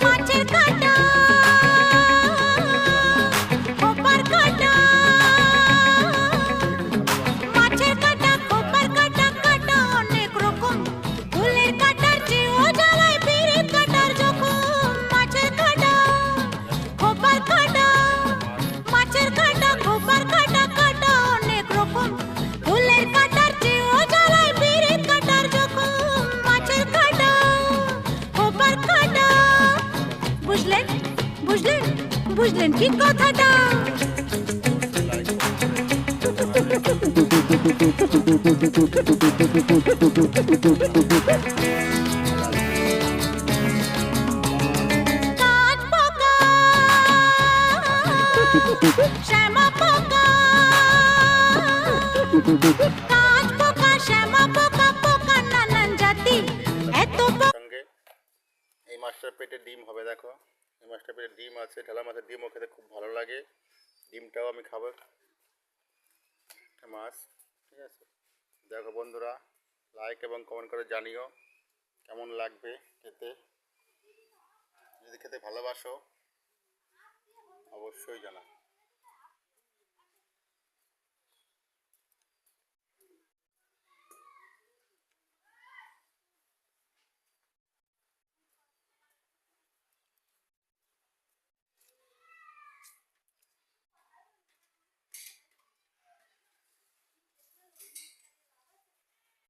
মাছের কাঁটা খোপার কাঁটা মাছের কাঁটা খোপার কাঁটা কাঁটা অনেক রকম ফুলের কাঁটার চেয়েও জ্বালায় পিরিত কাঁটার জখম মাছের কাঁটা খোপার কাঁটা মাছের কাঁটা খোপার কাঁটা কাঁটা অনেক রকম ফুলের কাঁটার চেয়েও জ্বালায় পিরিত কাঁটার জখম মাছের কাঁটা খোপার কাঁটা বুঝলেন বুঝলেন বুঝলেন কি কথাটা কাঠ পোকা শ্যামা পোকা কাঠ পোকা শ্যামা পোকা পোকা নানান জাতি এত সঙ্গে এই মাছটার পেটে ডিম হবে। দেখো এই মাছটার পেটে ডিম আছে, ঢালা মাছের ডিমও খেতে খুব ভালো লাগে। ডিমটাও আমি খাবো, একটা মাছ। ঠিক আছে, দেখো বন্ধুরা, লাইক এবং কমেন্ট করে জানিও কেমন লাগবে খেতে। যদি খেতে ভালোবাসো অবশ্যই জানাও।